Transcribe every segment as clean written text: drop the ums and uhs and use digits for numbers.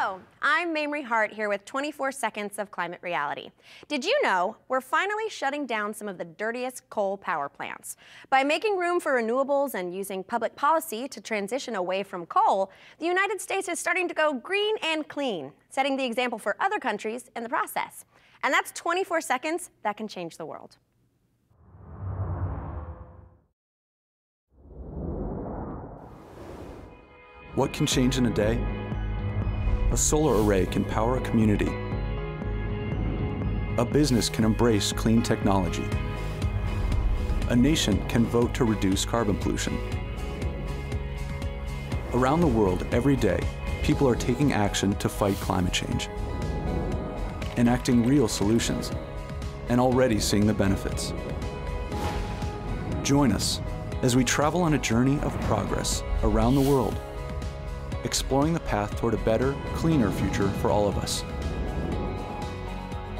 Hello, I'm Mamrie Hart here with 24 Seconds of Climate Reality. Did you know we're finally shutting down some of the dirtiest coal power plants? By making room for renewables and using public policy to transition away from coal, the United States is starting to go green and clean, setting the example for other countries in the process. And that's 24 seconds that can change the world. What can change in a day? A solar array can power a community. A business can embrace clean technology. A nation can vote to reduce carbon pollution. Around the world, every day, people are taking action to fight climate change, enacting real solutions, and already seeing the benefits. Join us as we travel on a journey of progress around the world, exploring the path toward a better, cleaner future for all of us,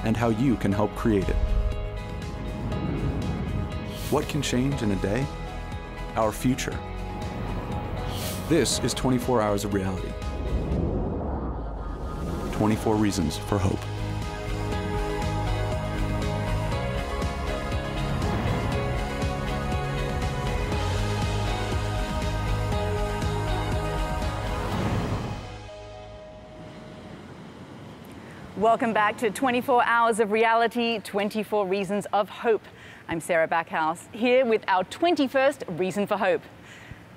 and how you can help create it. What can change in a day? Our future. This is 24 Hours of Reality. 24 Reasons for Hope. Welcome back to 24 Hours of Reality, 24 Reasons of Hope. I'm Sarah Backhouse, here with our 21st Reason for Hope.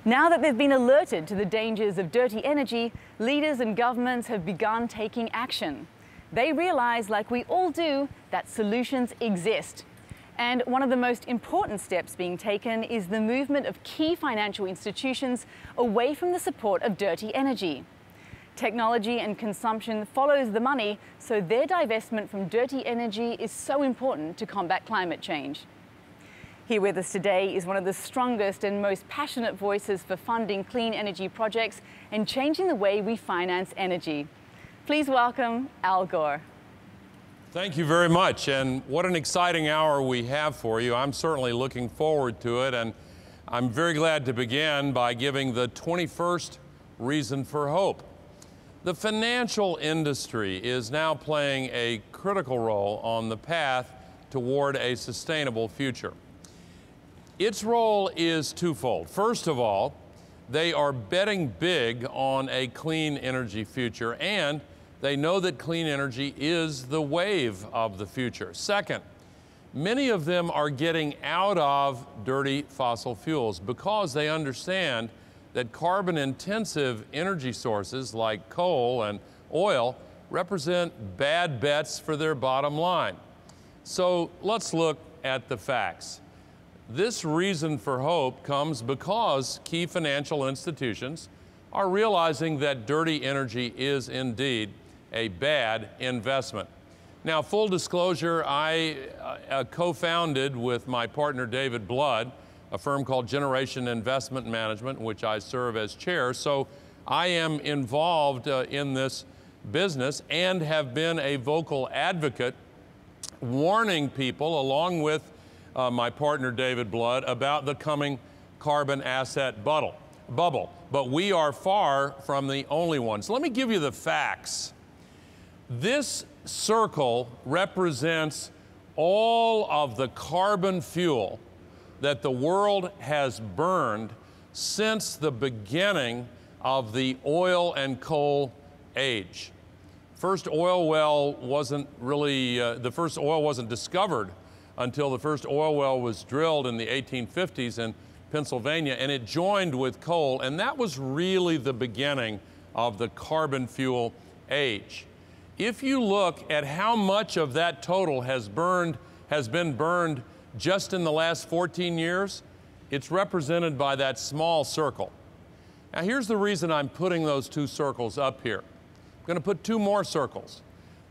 Now that they've been alerted to the dangers of dirty energy, leaders and governments have begun taking action. They realize, like we all do, that solutions exist. And one of the most important steps being taken is the movement of key financial institutions away from the support of dirty energy. Technology and consumption follows the money, so their divestment from dirty energy is so important to combat climate change. Here with us today is one of the strongest and most passionate voices for funding clean energy projects and changing the way we finance energy. Please welcome Al Gore. Thank you very much, and what an exciting hour we have for you. I'm certainly looking forward to it, and I'm very glad to begin by giving the 21st Reason for Hope. The financial industry is now playing a critical role on the path toward a sustainable future. Its role is twofold. First of all, they are betting big on a clean energy future, and they know that clean energy is the wave of the future. Second, many of them are getting out of dirty fossil fuels because they understand that carbon-intensive energy sources like coal and oil represent bad bets for their bottom line. So let's look at the facts. This reason for hope comes because key financial institutions are realizing that dirty energy is indeed a bad investment. Now, full disclosure, I co-founded with my partner David Blood a firm called Generation Investment Management, in which I serve as chair. So I am involved in this business and have been a vocal advocate warning people, along with my partner David Blood, about the coming carbon asset bubble. But we are far from the only ones. Let me give you the facts. This circle represents all of the carbon fuel that the world has burned since the beginning of the oil and coal age. First oil well wasn't really, the first oil wasn't discovered until the first oil well was drilled in the 1850s in Pennsylvania, and it joined with coal, and that was really the beginning of the carbon fuel age. If you look at how much of that total has been burned just in the last 14 years, it's represented by that small circle. Now, here's the reason I'm putting those two circles up here. I'm going to put two more circles.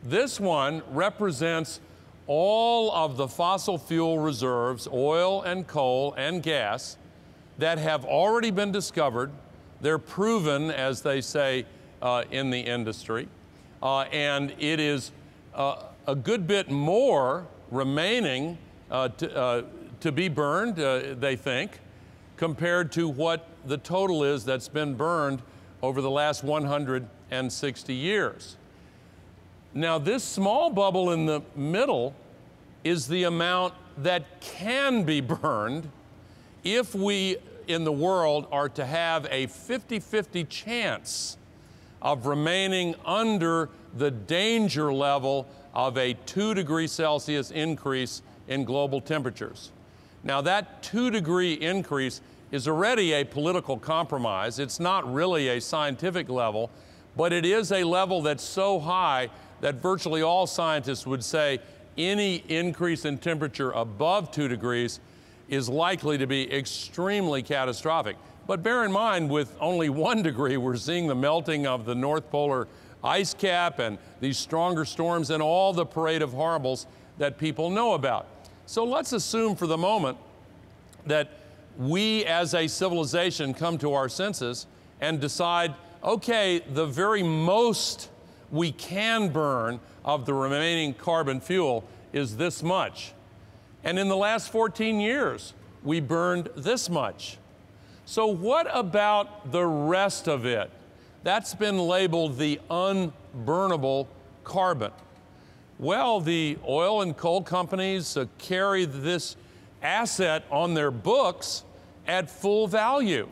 This one represents all of the fossil fuel reserves, oil and coal and gas, that have already been discovered. They're proven, as they say in the industry, and it is a good bit more remaining to be burned, they think, compared to what the total is that's been burned over the last 100 160 years. Now, this small bubble in the middle is the amount that can be burned if we in the world are to have a 50-50 chance of remaining under the danger level of a 2°C increase in global temperatures. Now, that 2-degree increase is already a political compromise. It's not really a scientific level, but it is a level that's so high that virtually all scientists would say any increase in temperature above 2 degrees is likely to be extremely catastrophic. But bear in mind, with only 1 degree, we're seeing the melting of the North Polar ice cap and these stronger storms and all the parade of horribles that people know about. So let's assume for the moment that we as a civilization come to our senses and decide, okay, the very most we can burn of the remaining carbon fuel is this much. And in the last 14 years, we burned this much. So what about the rest of it? That's been labeled the unburnable carbon. Well, the oil and coal companies carry this asset on their books at full value.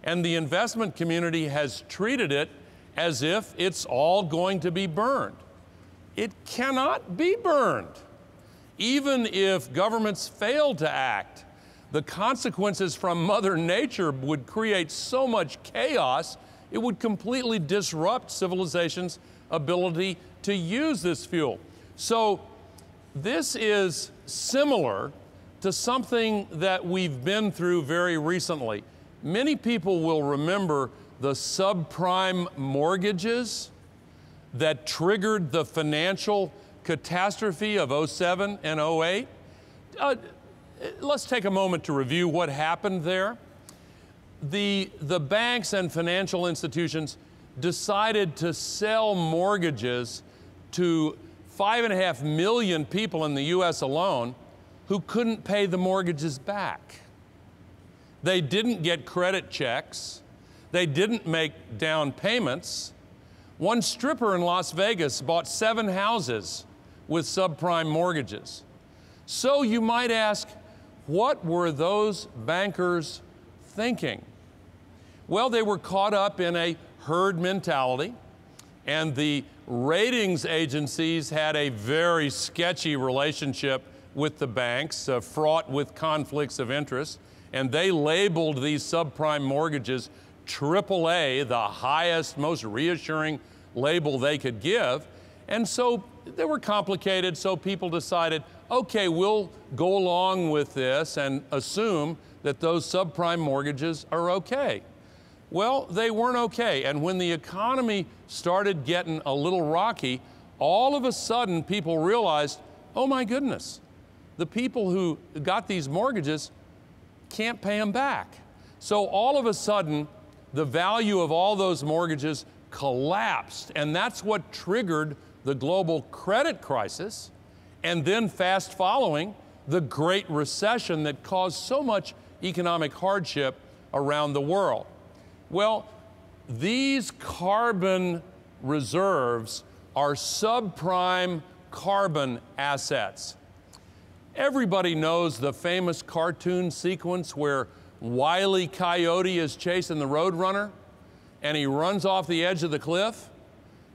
And the investment community has treated it as if it's all going to be burned. It cannot be burned. Even if governments fail to act, the consequences from Mother Nature would create so much chaos, it would completely disrupt civilization's ability to use this fuel. So this is similar to something that we've been through very recently. Many people will remember the subprime mortgages that triggered the financial catastrophe of 07 and 08. Let's take a moment to review what happened there. The banks and financial institutions decided to sell mortgages to 5.5 million people in the US alone who couldn't pay the mortgages back. They didn't get credit checks. They didn't make down payments. One stripper in Las Vegas bought 7 houses with subprime mortgages. So you might ask, what were those bankers thinking? Well, they were caught up in a herd mentality, and the ratings agencies had a very sketchy relationship with the banks, fraught with conflicts of interest, and they labeled these subprime mortgages AAA, the highest, most reassuring label they could give. And so they were complicated, so people decided, okay, we'll go along with this and assume that those subprime mortgages are okay. Well, they weren't okay, and when the economy started getting a little rocky, all of a sudden people realized, oh my goodness, the people who got these mortgages can't pay them back. So all of a sudden, the value of all those mortgages collapsed, and that's what triggered the global credit crisis, and then fast following, the Great Recession that caused so much economic hardship around the world. Well, these carbon reserves are subprime carbon assets. Everybody knows the famous cartoon sequence where Wile E. Coyote is chasing the Roadrunner, and he runs off the edge of the cliff,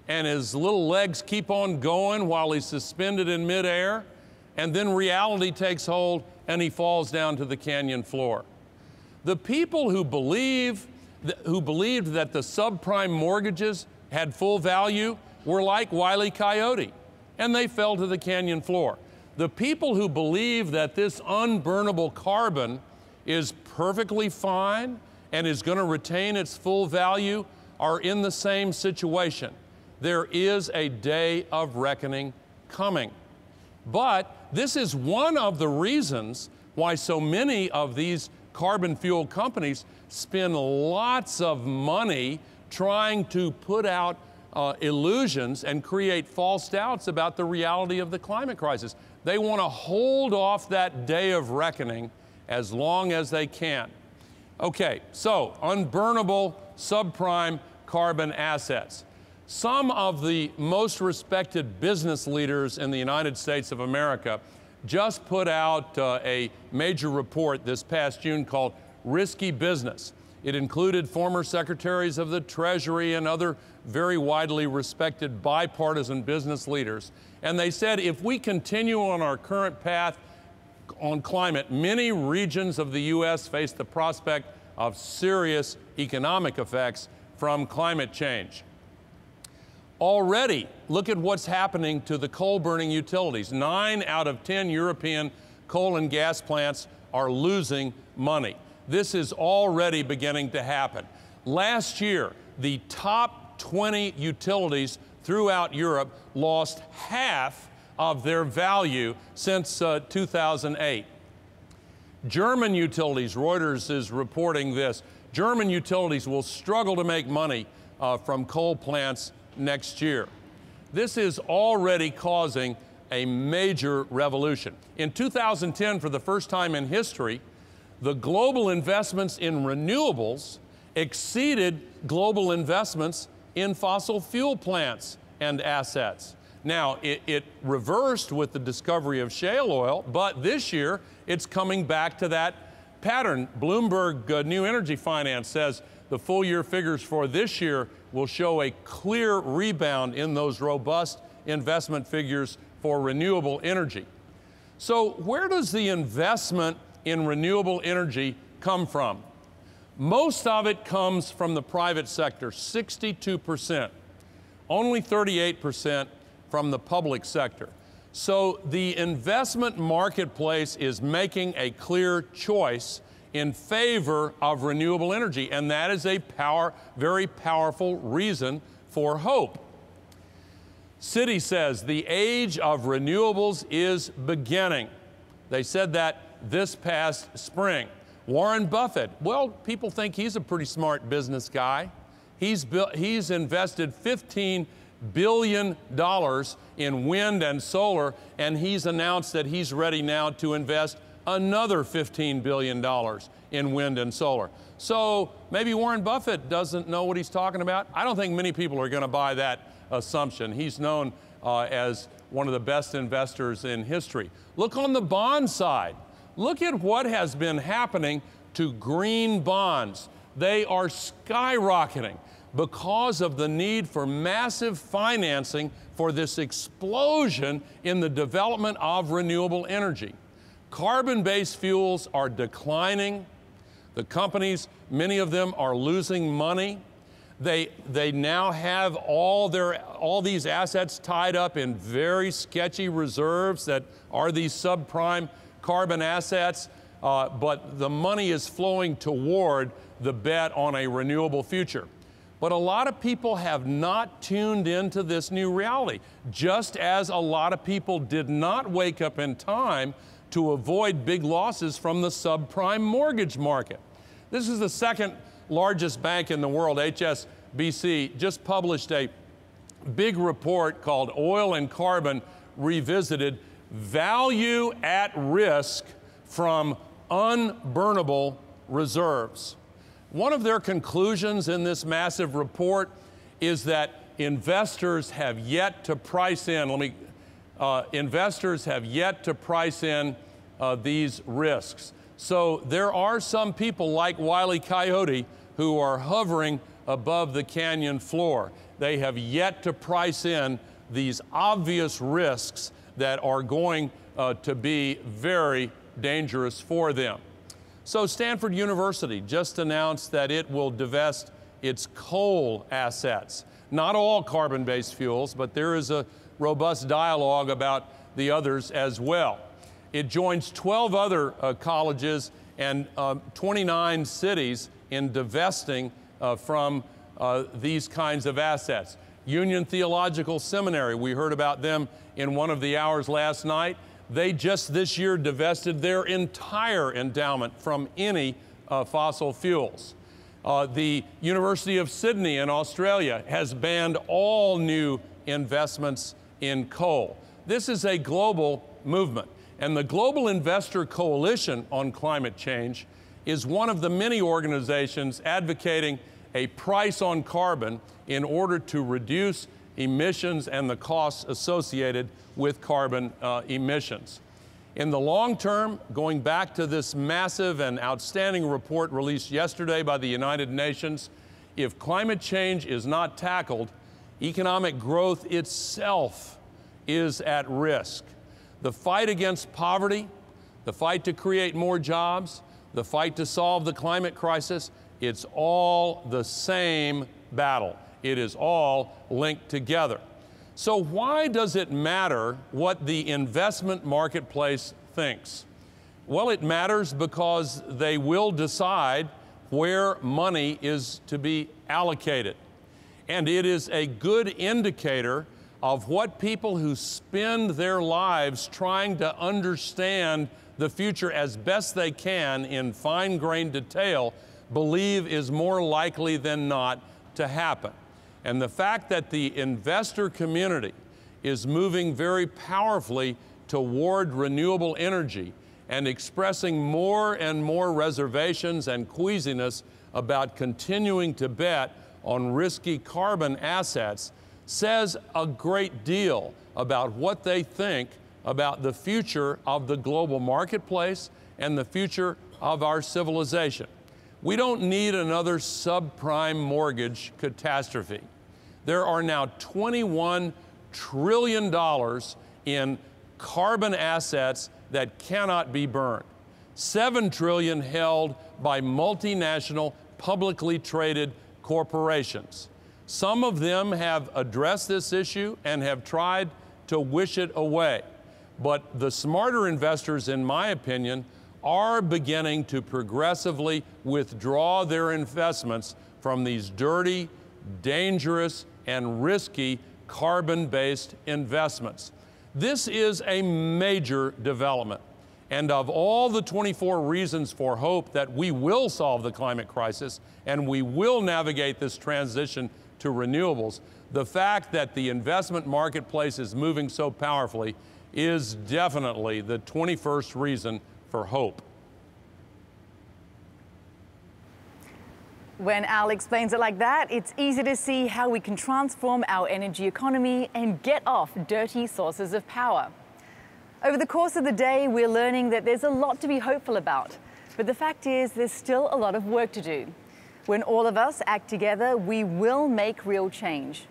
and his little legs keep on going while he's suspended in midair, and then reality takes hold and he falls down to the canyon floor. The people who believed that the subprime mortgages had full value were like Wile E. Coyote, and they fell to the canyon floor. The people who believe that this unburnable carbon is perfectly fine and is going to retain its full value are in the same situation. There is a day of reckoning coming. But this is one of the reasons why so many of these carbon fuel companies spend lots of money trying to put out illusions and create false doubts about the reality of the climate crisis. They want to hold off that day of reckoning as long as they can. Okay, so unburnable subprime carbon assets. Some of the most respected business leaders in the United States of America just put out a major report this past June called Risky Business. It included former secretaries of the Treasury and other very widely respected bipartisan business leaders. And they said if we continue on our current path on climate, many regions of the U.S. face the prospect of serious economic effects from climate change. Already, look at what's happening to the coal-burning utilities. 9 out of 10 European coal and gas plants are losing money. This is already beginning to happen. Last year, the top 20 utilities throughout Europe lost half of their value since 2008. German utilities, Reuters is reporting this, German utilities will struggle to make money from coal plants next year. This is already causing a major revolution. In 2010, for the first time in history, the global investments in renewables exceeded global investments in fossil fuel plants and assets. Now, it reversed with the discovery of shale oil, but this year it's coming back to that pattern. Bloomberg New Energy Finance says the full year figures for this year will show a clear rebound in those robust investment figures for renewable energy. So where does the investment in renewable energy come from? Most of it comes from the private sector, 62%. Only 38% from the public sector. So the investment marketplace is making a clear choice in favor of renewable energy, and that is a very powerful reason for hope. Citi says the age of renewables is beginning. They said that this past spring. Warren Buffett, well, people think he's a pretty smart business guy. He's invested $15 billion in wind and solar, and he's announced that he's ready now to invest another $15 billion in wind and solar. So maybe Warren Buffett doesn't know what he's talking about. I don't think many people are going to buy that assumption. He's known as one of the best investors in history. Look on the bond side. Look at what has been happening to green bonds. They are skyrocketing because of the need for massive financing for this explosion in the development of renewable energy. Carbon-based fuels are declining. The companies, many of them are losing money. They now have all these assets tied up in very sketchy reserves that are these subprime carbon assets, but the money is flowing toward the bet on a renewable future. But a lot of people have not tuned into this new reality, just as a lot of people did not wake up in time to avoid big losses from the subprime mortgage market. This is the second largest bank in the world, HSBC, just published a big report called Oil and Carbon Revisited: Value at Risk from Unburnable Reserves. One of their conclusions in this massive report is that investors have yet to price in, these risks. So there are some people like Wile E. Coyote who are hovering above the canyon floor. They have yet to price in these obvious risks that are going to be very dangerous for them. So Stanford University just announced that it will divest its coal assets. Not all carbon-based fuels, but there is a robust dialogue about the others as well. It joins 12 other colleges and 29 cities in divesting from these kinds of assets. Union Theological Seminary, we heard about them in one of the hours last night. They just this year divested their entire endowment from any fossil fuels. The University of Sydney in Australia has banned all new investments in coal. This is a global movement, and the Global Investor Coalition on Climate Change is one of the many organizations advocating a price on carbon in order to reduce emissions and the costs associated with carbon emissions. In the long term, going back to this massive and outstanding report released yesterday by the United Nations, if climate change is not tackled, economic growth itself is at risk. The fight against poverty, the fight to create more jobs, the fight to solve the climate crisis, it's all the same battle. It is all linked together. So why does it matter what the investment marketplace thinks? Well, it matters because they will decide where money is to be allocated. And it is a good indicator of what people who spend their lives trying to understand the future as best they can in fine-grained detail believe is more likely than not to happen. And the fact that the investor community is moving very powerfully toward renewable energy and expressing more and more reservations and queasiness about continuing to bet on risky carbon assets says a great deal about what they think about the future of the global marketplace and the future of our civilization. We don't need another subprime mortgage catastrophe. There are now $21 trillion in carbon assets that cannot be burned. $7 trillion held by multinational, publicly traded corporations. Some of them have addressed this issue and have tried to wish it away. But the smarter investors, in my opinion, are beginning to progressively withdraw their investments from these dirty, dangerous, and risky carbon-based investments. This is a major development. And of all the 24 reasons for hope that we will solve the climate crisis and we will navigate this transition to renewables, the fact that the investment marketplace is moving so powerfully is definitely the 21st reason for hope. When Al explains it like that, it's easy to see how we can transform our energy economy and get off dirty sources of power. Over the course of the day, we're learning that there's a lot to be hopeful about. But the fact is, there's still a lot of work to do. When all of us act together, we will make real change.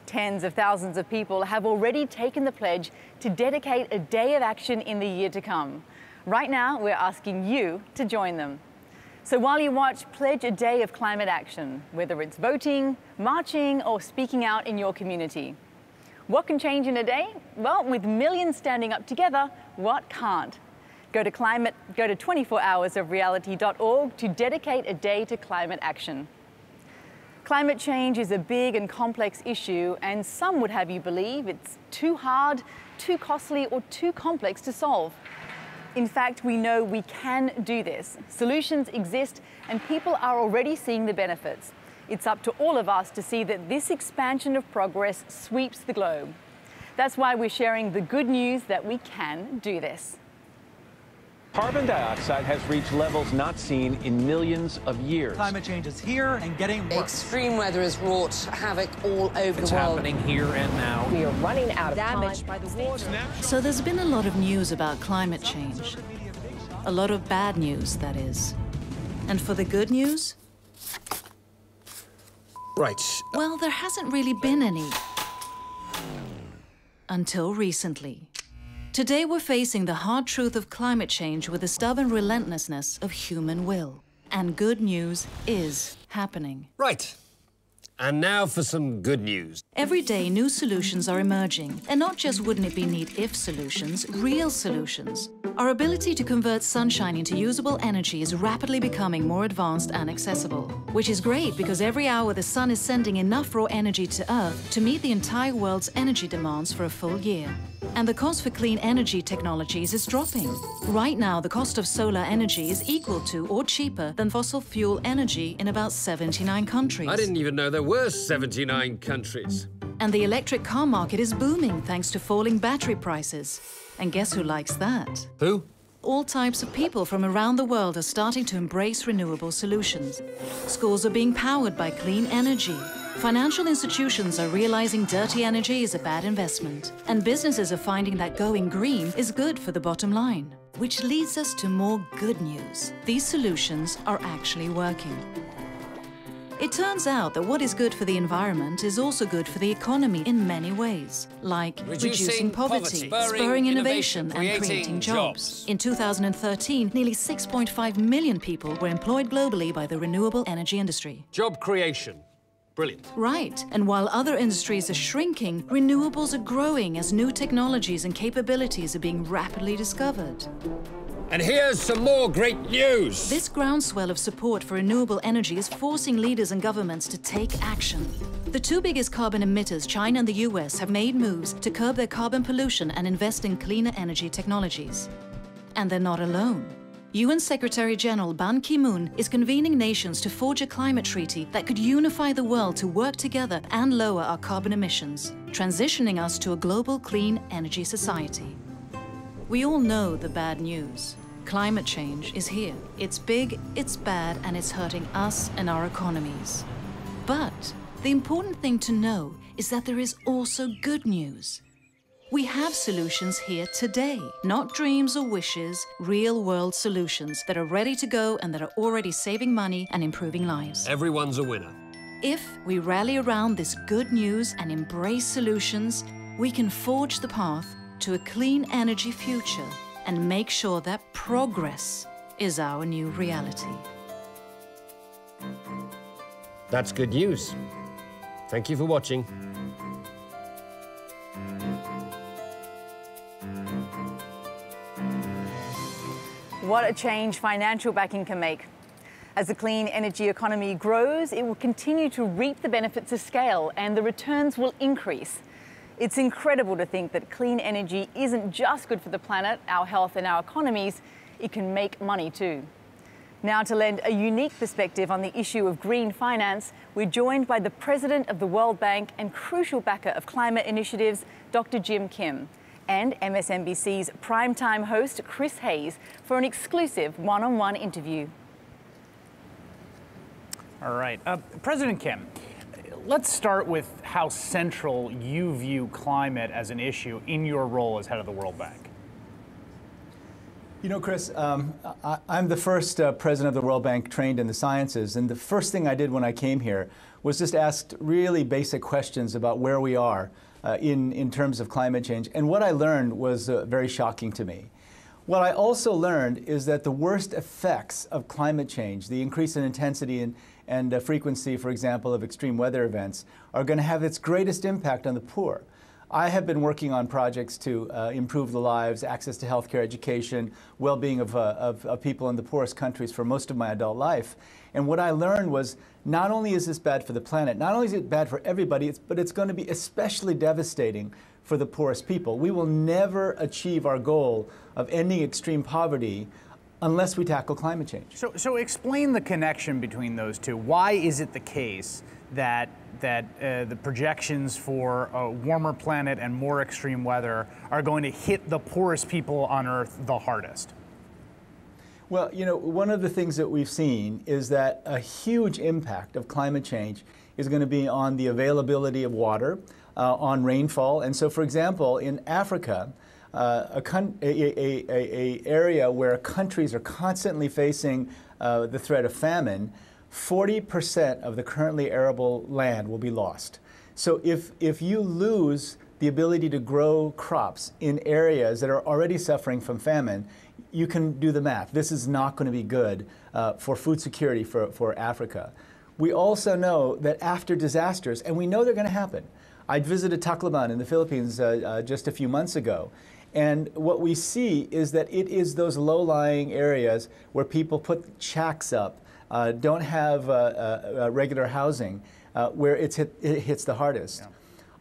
Tens of thousands of people have already taken the pledge to dedicate a day of action in the year to come. Right now, we're asking you to join them. So while you watch, pledge a day of climate action, whether it's voting, marching, or speaking out in your community. What can change in a day? Well, with millions standing up together, what can't? Go to 24hoursofreality.org to dedicate a day to climate action. Climate change is a big and complex issue, and some would have you believe it's too hard, too costly, or too complex to solve. In fact, we know we can do this. Solutions exist, and people are already seeing the benefits. It's up to all of us to see that this expansion of progress sweeps the globe. That's why we're sharing the good news that we can do this. Carbon dioxide has reached levels not seen in millions of years. Climate change is here and getting worse. Extreme weather has wrought havoc all over the world. It's happening here and now. We are running out of damage by the water. So there's been a lot of news about climate change. A lot of bad news, that is. And for the good news? Right. Well, there hasn't really been any. Until recently. Today we're facing the hard truth of climate change with the stubborn relentlessness of human will. And good news is happening. Right. And now for some good news. Every day, new solutions are emerging. And not just wouldn't it be neat if solutions, real solutions. Our ability to convert sunshine into usable energy is rapidly becoming more advanced and accessible. Which is great because every hour the sun is sending enough raw energy to Earth to meet the entire world's energy demands for a full year. And the cost for clean energy technologies is dropping. Right now, the cost of solar energy is equal to or cheaper than fossil fuel energy in about 79 countries. I didn't even know there were 79 countries. And the electric car market is booming thanks to falling battery prices. And guess who likes that? Who? All types of people from around the world are starting to embrace renewable solutions. Schools are being powered by clean energy. Financial institutions are realizing dirty energy is a bad investment. And businesses are finding that going green is good for the bottom line. Which leads us to more good news. These solutions are actually working. It turns out that what is good for the environment is also good for the economy in many ways, like reducing poverty, spurring innovation, and creating jobs. In 2013, nearly 6.5 million people were employed globally by the renewable energy industry. Job creation. Brilliant. Right. And while other industries are shrinking, renewables are growing as new technologies and capabilities are being rapidly discovered. And here's some more great news. This groundswell of support for renewable energy is forcing leaders and governments to take action. The two biggest carbon emitters, China and the US, have made moves to curb their carbon pollution and invest in cleaner energy technologies. And they're not alone. UN Secretary General Ban Ki-moon is convening nations to forge a climate treaty that could unify the world to work together and lower our carbon emissions, transitioning us to a global clean energy society. We all know the bad news. Climate change is here. It's big, it's bad, and it's hurting us and our economies. But the important thing to know is that there is also good news. We have solutions here today, not dreams or wishes, real-world solutions that are ready to go and that are already saving money and improving lives. Everyone's a winner. If we rally around this good news and embrace solutions, we can forge the path to a clean energy future and make sure that progress is our new reality. That's good news. Thank you for watching. What a change financial backing can make. As the clean energy economy grows, it will continue to reap the benefits of scale and the returns will increase. It's incredible to think that clean energy isn't just good for the planet, our health and our economies, it can make money too. Now, to lend a unique perspective on the issue of green finance, we're joined by the President of the World Bank and crucial backer of climate initiatives, Dr. Jim Kim, and MSNBC's primetime host, Chris Hayes, for an exclusive one-on-one interview. All right. President Kim, let's start with how central you view climate as an issue in your role as head of the World Bank. You know, Chris, I'm the first president of the World Bank trained in the sciences, and the first thing I did when I came here was just ask really basic questions about where we are in terms of climate change. And what I learned was very shocking to me. What I also learned is that the worst effects of climate change, the increase in intensity and frequency, for example, of extreme weather events, are going to have its greatest impact on the poor. I have been working on projects to improve the lives, access to healthcare, education, well-being of people in the poorest countries for most of my adult life. And what I learned was not only is this bad for the planet, not only is it bad for everybody, but it's going to be especially devastating for the poorest people. We will never achieve our goal of ending extreme poverty unless we tackle climate change. So explain the connection between those two. Why is it the case that the projections for a warmer planet and more extreme weather are going to hit the poorest people on Earth the hardest? Well, you know, one of the things that we've seen is that a huge impact of climate change is going to be on the availability of water, on rainfall. And so, for example, in Africa, an area where countries are constantly facing the threat of famine, 40% of the currently arable land will be lost. So if you lose the ability to grow crops in areas that are already suffering from famine, you can do the math. This is not going to be good for food security for Africa. We also know that after disasters, and we know they're going to happen. I visited Tacloban in the Philippines just a few months ago. And what we see is that it is those low-lying areas where people put shacks up, don't have regular housing, where it hits the hardest. Yeah.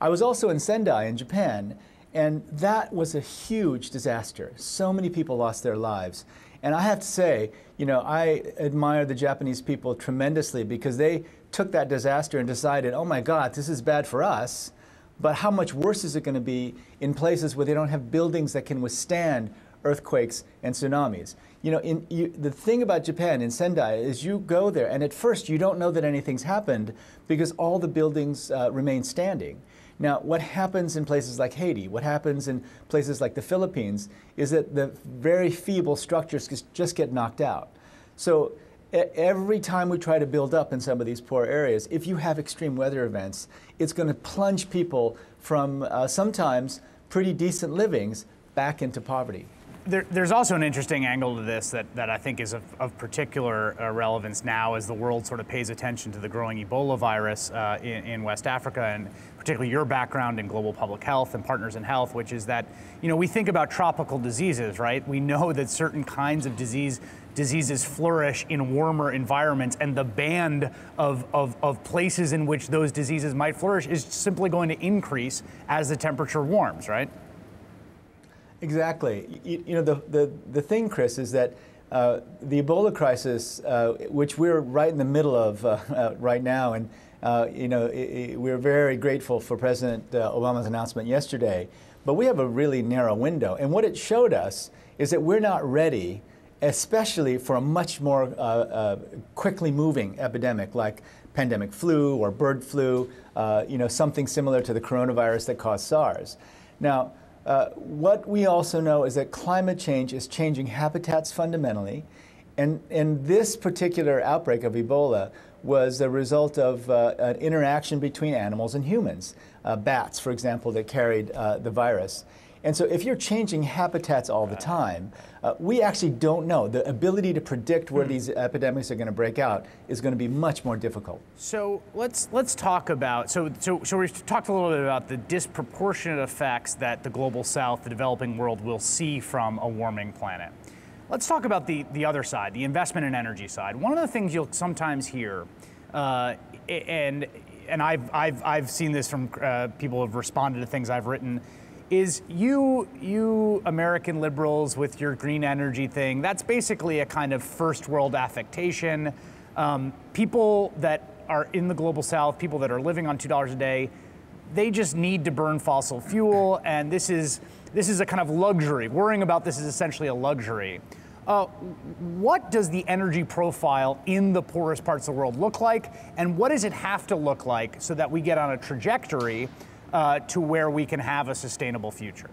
I was also in Sendai in Japan, and that was a huge disaster. So many people lost their lives. And I have to say, you know, I admire the Japanese people tremendously because they took that disaster and decided, oh my God, this is bad for us, but how much worse is it going to be in places where they don't have buildings that can withstand earthquakes, and tsunamis. You know, the thing about Japan in Sendai is you go there, and at first you don't know that anything's happened because all the buildings remain standing. Now, what happens in places like Haiti, what happens in places like the Philippines, is that the very feeble structures just get knocked out. So every time we try to build up in some of these poor areas, if you have extreme weather events, it's going to plunge people from sometimes pretty decent livings back into poverty. There's also an interesting angle to this that I think is of particular relevance now as the world sort of pays attention to the growing Ebola virus in West Africa, and particularly your background in global public health and Partners in Health, which is that, you know, we think about tropical diseases, right? We know that certain kinds of diseases flourish in warmer environments, and the band of places in which those diseases might flourish is simply going to increase as the temperature warms, right? Exactly. You know, the thing, Chris, is that the Ebola crisis, which we're right in the middle of right now, and you know, we're very grateful for President Obama's announcement yesterday, but we have a really narrow window. And what it showed us is that we're not ready, especially for a much more quickly moving epidemic like pandemic flu or bird flu, you know, something similar to the coronavirus that caused SARS. Now, what we also know is that climate change is changing habitats fundamentally, and this particular outbreak of Ebola was a result of an interaction between animals and humans, bats, for example, that carried the virus. And so if you're changing habitats all the time, we actually don't know. The ability to predict where these epidemics are going to break out is going to be much more difficult. So let's talk about, so we've talked a little bit about the disproportionate effects that the global south, the developing world, will see from a warming planet. Let's talk about the other side, the investment and energy side. One of the things you'll sometimes hear, and I've seen this from people who have responded to things I've written, is you American liberals with your green energy thing, that's basically a kind of first world affectation. People that are in the global south, people that are living on $2 a day, they just need to burn fossil fuel, and this is a kind of luxury. Worrying about this is essentially a luxury. What does the energy profile in the poorest parts of the world look like, and what does it have to look like so that we get on a trajectory to where we can have a sustainable future?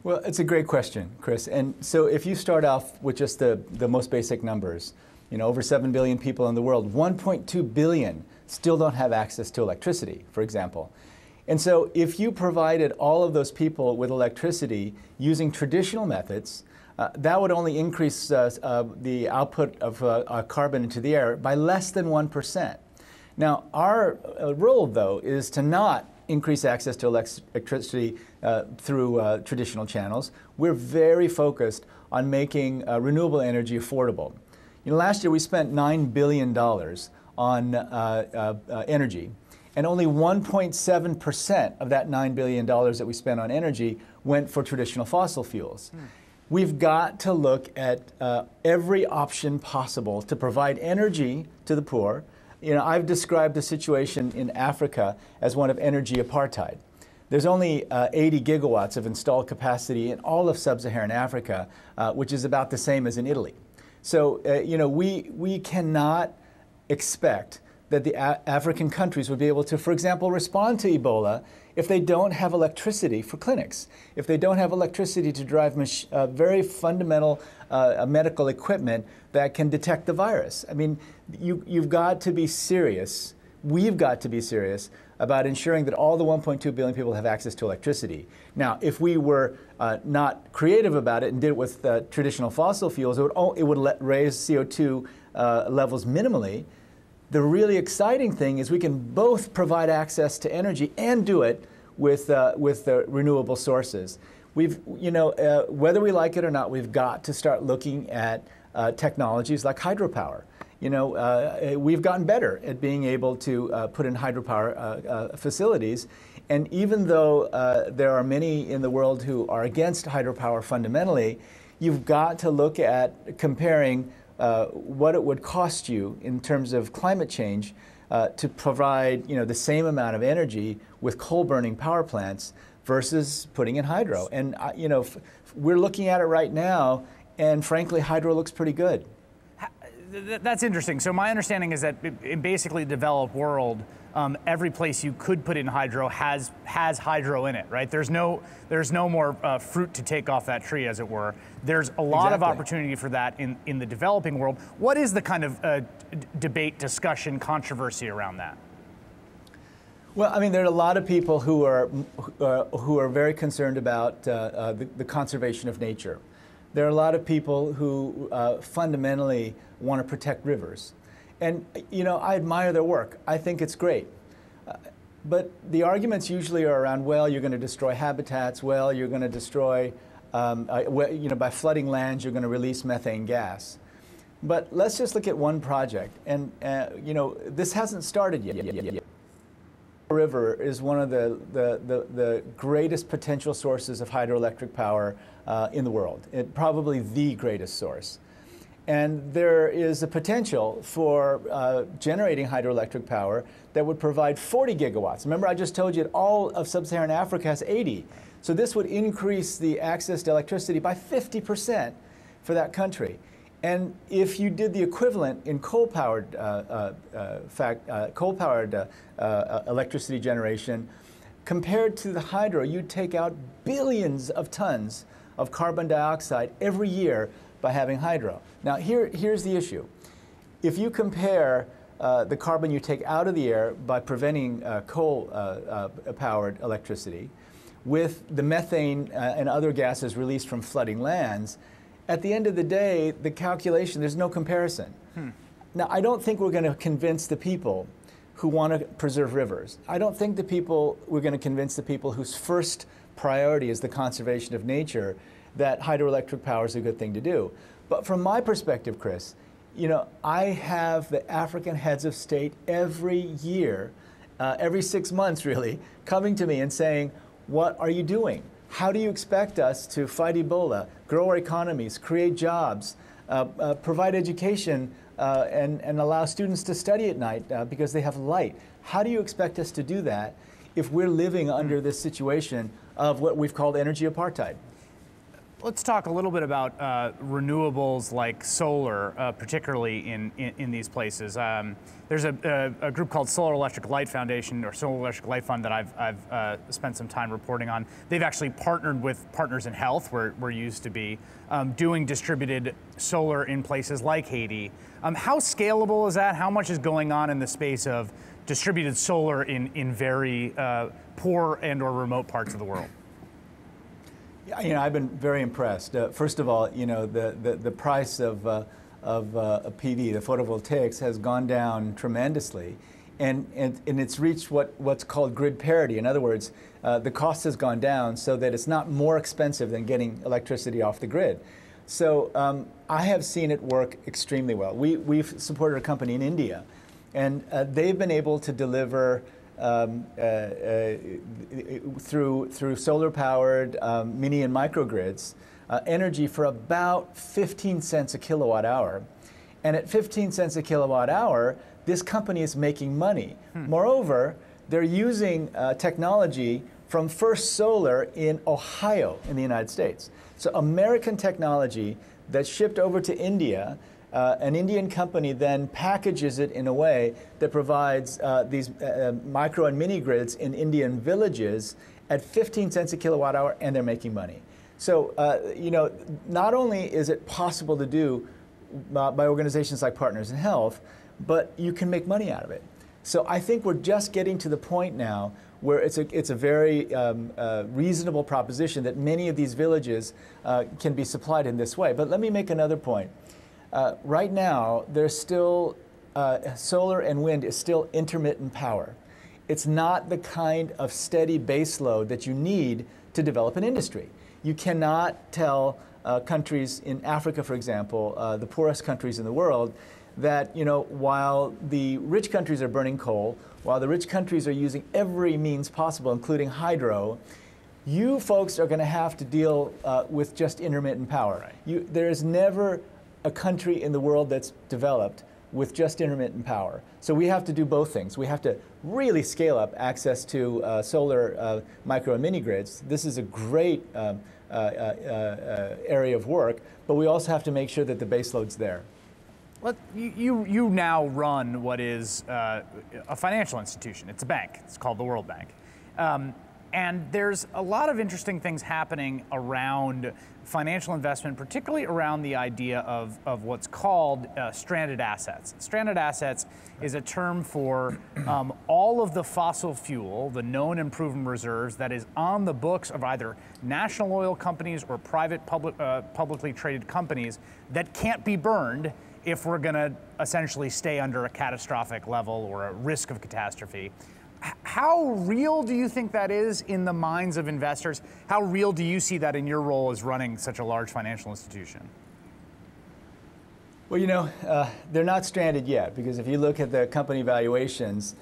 Well, it's a great question, Chris. And so if you start off with just the most basic numbers, you know, over 7 billion people in the world, 1.2 billion still don't have access to electricity, for example. And so if you provided all of those people with electricity using traditional methods, that would only increase the output of carbon into the air by less than 1%. Now, our role, though, is to not increase access to electricity through traditional channels. We're very focused on making renewable energy affordable. You know, last year we spent $9 billion on energy, and only 1.7% of that $9 billion that we spent on energy went for traditional fossil fuels. We've got to look at every option possible to provide energy to the poor. You know, I've described the situation in Africa as one of energy apartheid. There's only 80 gigawatts of installed capacity in all of sub-Saharan Africa, which is about the same as in Italy. So, you know, we cannot expect that the African countries would be able to, for example, respond to Ebola if they don't have electricity for clinics, if they don't have electricity to drive very fundamental medical equipment that can detect the virus. I mean, you've got to be serious. We've got to be serious about ensuring that all the 1.2 billion people have access to electricity. Now, if we were not creative about it and did it with traditional fossil fuels, it would raise CO2 levels minimally. The really exciting thing is we can both provide access to energy and do it with renewable sources. You know, whether we like it or not, we've got to start looking at technologies like hydropower. You know, we've gotten better at being able to put in hydropower facilities. And even though there are many in the world who are against hydropower fundamentally, you've got to look at comparing what it would cost you in terms of climate change to provide the same amount of energy with coal-burning power plants versus putting in hydro. And we're looking at it right now, and frankly, hydro looks pretty good. That's interesting. So my understanding is that in basically the developed world, every place you could put in hydro has hydro in it, right? There's no more fruit to take off that tree, as it were. There's a lot of opportunity for that in the developing world. What is the kind of debate, discussion, controversy around that? Well, I mean, there are a lot of people who are very concerned about the conservation of nature. There are a lot of people who fundamentally want to protect rivers. And, I admire their work. I think it's great. But the arguments usually are around, well, you're going to destroy habitats, well, you're going to destroy, by flooding lands, you're going to release methane gas. But let's just look at one project. And, this hasn't started yet. The river is one of the greatest potential sources of hydroelectric power in the world. Probably the greatest source. And there is a potential for generating hydroelectric power that would provide 40 gigawatts. Remember, I just told you that all of sub-Saharan Africa has 80. So this would increase the access to electricity by 50% for that country. And if you did the equivalent in coal-powered electricity generation, compared to the hydro, you'd take out billions of tons of carbon dioxide every year by having hydro. Now, here's the issue. If you compare the carbon you take out of the air by preventing coal-powered electricity with the methane and other gases released from flooding lands, at the end of the day, the calculation, there's no comparison. Now, I don't think we're going to convince the people who want to preserve rivers. I don't think we're going to convince the people whose first priority is the conservation of nature that hydroelectric power is a good thing to do. But from my perspective, Chris, I have the African heads of state every year, every 6 months really, coming to me and saying, what are you doing? How do you expect us to fight Ebola, grow our economies, create jobs, provide education, and allow students to study at night because they have light? How do you expect us to do that if we're living under this situation of what we've called energy apartheid? Let's talk a little bit about renewables like solar, particularly in these places. There's a group called Solar Electric Light Foundation, or Solar Electric Light Fund, that I've spent some time reporting on. They've actually partnered with Partners in Health, where we used to be, doing distributed solar in places like Haiti. How scalable is that? How much is going on in the space of distributed solar in very poor and or remote parts of the world? I've been very impressed. First of all, the price of PV, the photovoltaics, has gone down tremendously, and it's reached what's called grid parity. In other words, the cost has gone down so that it's not more expensive than getting electricity off the grid. So I have seen it work extremely well. We've supported a company in India, and they've been able to deliver through solar-powered mini and microgrids, energy for about 15 cents a kilowatt hour. And at 15 cents a kilowatt hour, this company is making money. Moreover, they're using technology from First Solar in Ohio in the United States. So American technology that's shipped over to India. An Indian company then packages it in a way that provides these micro and mini grids in Indian villages at 15 cents a kilowatt hour, and they're making money. So, not only is it possible to do by organizations like Partners in Health, but you can make money out of it. So I think we're just getting to the point now where it's a very reasonable proposition that many of these villages can be supplied in this way. But let me make another point. Right now, there's still, solar and wind is still intermittent power. It's not the kind of steady base load that you need to develop an industry. You cannot tell countries in Africa, for example, the poorest countries in the world, that while the rich countries are burning coal, while the rich countries are using every means possible, including hydro, you folks are going to have to deal with just intermittent power. There is never a country in the world that's developed with just intermittent power. So we have to do both things. We have to really scale up access to solar micro and mini grids. This is a great area of work, but we also have to make sure that the base load's there. Well, you now run what is a financial institution. It's a bank. It's called the World Bank. And there's a lot of interesting things happening around financial investment, particularly around the idea of what's called stranded assets. Stranded assets is a term for all of the fossil fuel, the known and proven reserves that is on the books of either national oil companies or private publicly traded companies that can't be burned if we're going to essentially stay under a catastrophic level or a risk of catastrophe. How real do you think that is in the minds of investors? How real do you see that in your role as running such a large financial institution? Well, you know, they're not stranded yet, because if you look at the company valuations,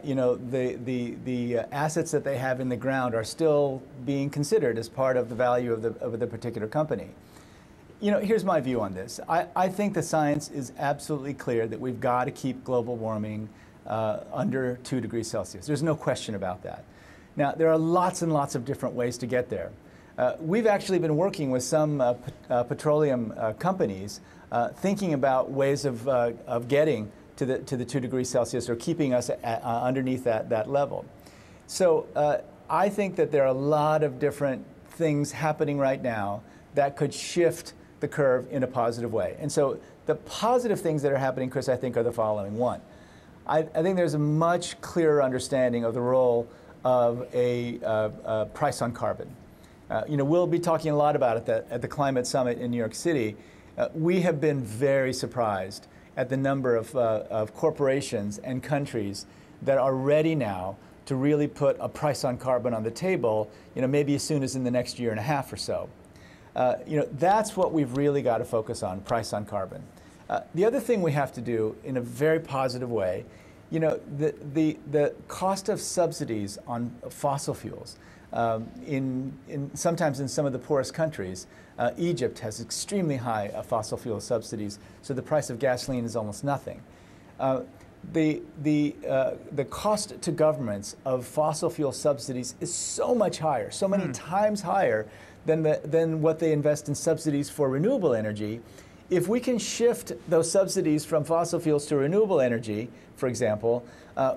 you know, the assets that they have in the ground are still being considered as part of the value of the particular company. You know, here's my view on this. I think the science is absolutely clear that we've got to keep global warming under 2 degrees Celsius. There's no question about that. Now, there are lots and lots of different ways to get there. We've actually been working with some petroleum companies thinking about ways of getting to the 2 degrees Celsius or keeping us underneath that level. So I think that there are a lot of different things happening right now that could shift the curve in a positive way. And so the positive things that are happening, Chris, I think are the following. One, I think there's a much clearer understanding of the role of a price on carbon. You know, we'll be talking a lot about it at the Climate Summit in New York City. We have been very surprised at the number of corporations and countries that are ready now to really put a price on carbon on the table, you know, maybe as soon as in the next year and a half or so. You know, that's what we've really got to focus on, price on carbon. The other thing we have to do in a very positive way, you know, the cost of subsidies on fossil fuels, sometimes in some of the poorest countries, Egypt has extremely high fossil fuel subsidies, so the price of gasoline is almost nothing. The cost to governments of fossil fuel subsidies is so much higher, so many times higher than what they invest in subsidies for renewable energy. If we can shift those subsidies from fossil fuels to renewable energy, for example,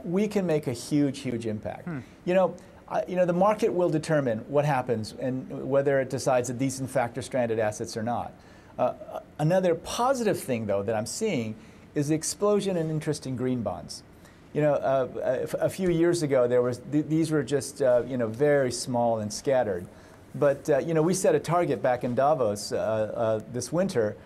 we can make a huge, huge impact. You know, the market will determine what happens and whether it decides that these in fact are stranded assets or not. Another positive thing, though, that I'm seeing is the explosion in interest in green bonds. You know, a few years ago, these were just you know, very small and scattered. But you know, we set a target back in Davos this winter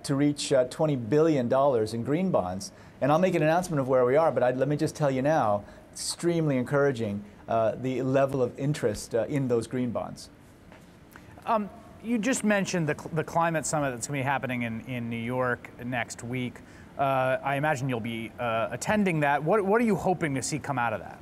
to reach $20 billion in green bonds. And I'll make an announcement of where we are, but let me just tell you now, extremely encouraging the level of interest in those green bonds. You just mentioned the climate summit that's going to be happening in New York next week. I imagine you'll be attending that. What are you hoping to see come out of that?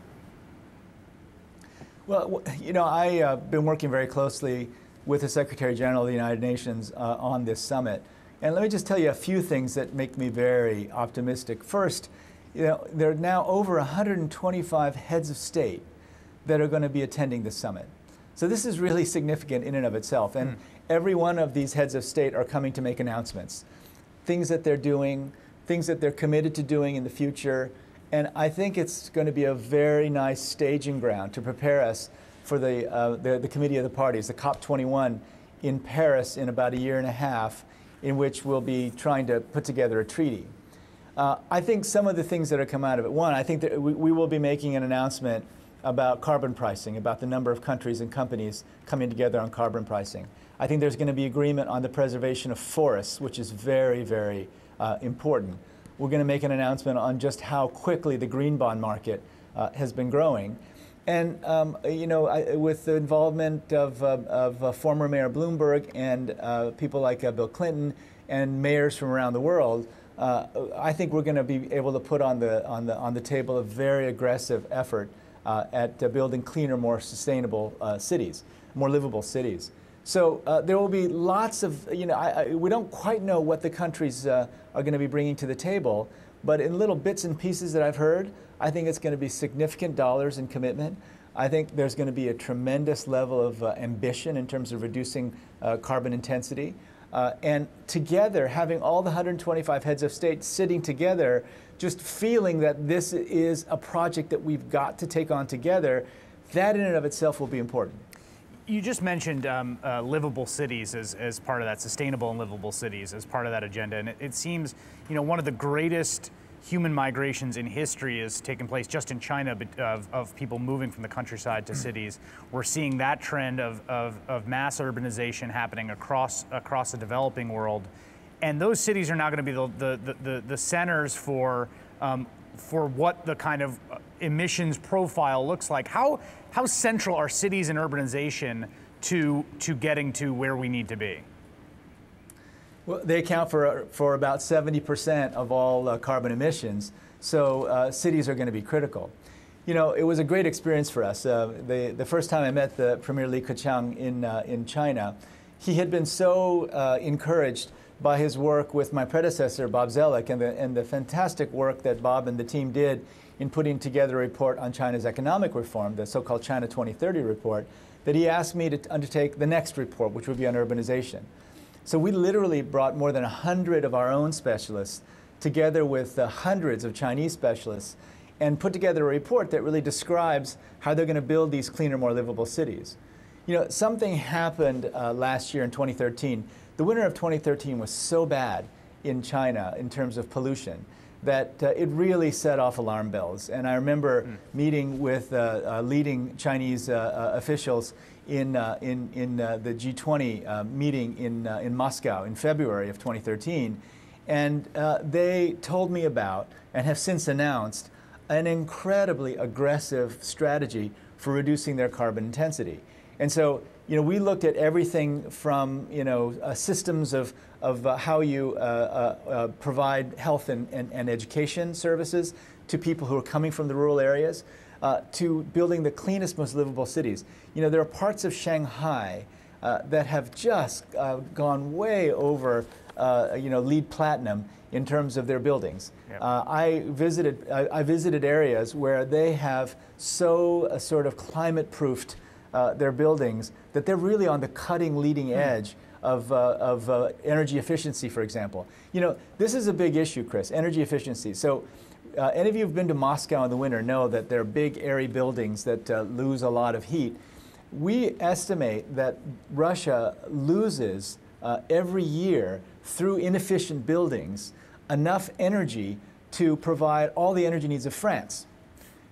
Well, you know, I've been working very closely with the Secretary General of the United Nations on this summit. And let me just tell you a few things that make me very optimistic. First, you know, there are now over 125 heads of state that are going to be attending the summit. So this is really significant in and of itself. And every one of these heads of state are coming to make announcements, things that they're doing, things that they're committed to doing in the future. And I think it's going to be a very nice staging ground to prepare us for the Committee of the Parties, the COP21 in Paris in about a year and a half, in which we'll be trying to put together a treaty. I think some of the things that are come out of it, one, I think that we will be making an announcement about carbon pricing, about the number of countries and companies coming together on carbon pricing. I think there's going to be agreement on the preservation of forests, which is very, very important. We're going to make an announcement on just how quickly the green bond market has been growing. And you know, with the involvement of former Mayor Bloomberg and people like Bill Clinton and mayors from around the world, I think we're going to be able to put on the table a very aggressive effort at building cleaner, more sustainable cities, more livable cities. So there will be lots of, we don't quite know what the countries are going to be bringing to the table, but in little bits and pieces that I've heard, I think it's going to be significant dollars in commitment. I think there's going to be a tremendous level of ambition in terms of reducing carbon intensity. And together, having all the 125 heads of state sitting together, just feeling that this is a project that we've got to take on together, that in and of itself will be important. You just mentioned livable cities as part of that, sustainable and livable cities as part of that agenda. And it seems, one of the greatest human migrations in history has taken place just in China of people moving from the countryside to cities. We're seeing that trend of mass urbanization happening across the developing world. And those cities are now going to be the centers for what the kind of emissions profile looks like. How central are cities and urbanization to getting to where we need to be? Well, they account for about 70% of all carbon emissions, so cities are going to be critical. It was a great experience for us. The first time I met the Premier Li Keqiang in China, he had been so encouraged by his work with my predecessor, Bob Zoellick, and the fantastic work that Bob and the team did in putting together a report on China's economic reform, the so-called China 2030 report, that he asked me to undertake the next report, which would be on urbanization. So we literally brought more than 100 of our own specialists together with hundreds of Chinese specialists and put together a report that really describes how they're going to build these cleaner, more livable cities. Something happened last year in 2013. The winter of 2013 was so bad in China in terms of pollution that it really set off alarm bells. And I remember meeting with leading Chinese officials in the G20 meeting in Moscow in February of 2013. And they told me about, and have since announced, an incredibly aggressive strategy for reducing their carbon intensity. And so, we looked at everything from, systems of how you provide health and education services to people who are coming from the rural areas, to building the cleanest, most livable cities. There are parts of Shanghai that have just gone way over, LEED Platinum in terms of their buildings. Yep. I visited areas where they have so sort of climate-proofed their buildings that they're really on the cutting, leading edge of energy efficiency, for example. This is a big issue, Chris, energy efficiency. So any of you who've been to Moscow in the winter know that there are big, airy buildings that lose a lot of heat. We estimate that Russia loses every year through inefficient buildings enough energy to provide all the energy needs of France.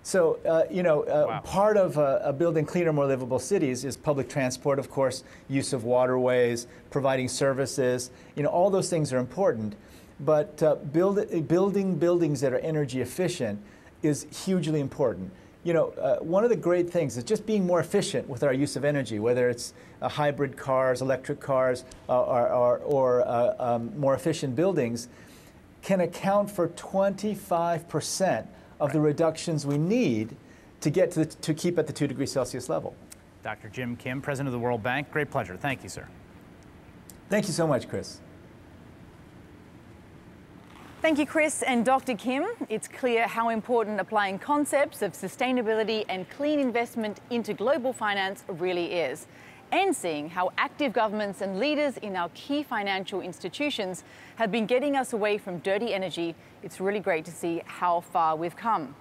So, wow. Part of building cleaner, more livable cities is public transport, of course, use of waterways, providing services. All those things are important. But building buildings that are energy efficient is hugely important. One of the great things is just being more efficient with our use of energy, whether it's hybrid cars, electric cars, or more efficient buildings, can account for 25% of the reductions we need to get to keep at the 2 degrees Celsius level. Dr. Jim Kim, President of the World Bank, great pleasure. Thank you, sir. Thank you so much, Chris. Thank you, Chris and Dr. Kim. It's clear how important applying concepts of sustainability and clean investment into global finance really is, and seeing how active governments and leaders in our key financial institutions have been getting us away from dirty energy. It's really great to see how far we've come.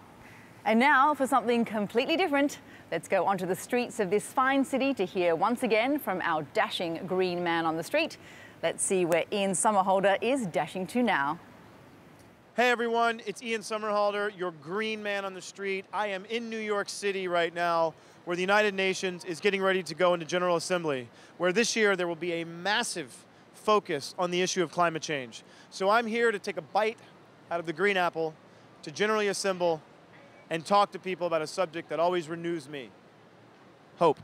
And now for something completely different, let's go onto the streets of this fine city to hear once again from our dashing green man on the street. Let's see where Ian Somerhalder is dashing to now. Hey everyone, it's Ian Somerhalder, your green man on the street. I am in New York City right now, where the United Nations is getting ready to go into General Assembly, where this year there will be a massive focus on the issue of climate change. So I'm here to take a bite out of the green apple, to generally assemble and talk to people about a subject that always renews me: hope.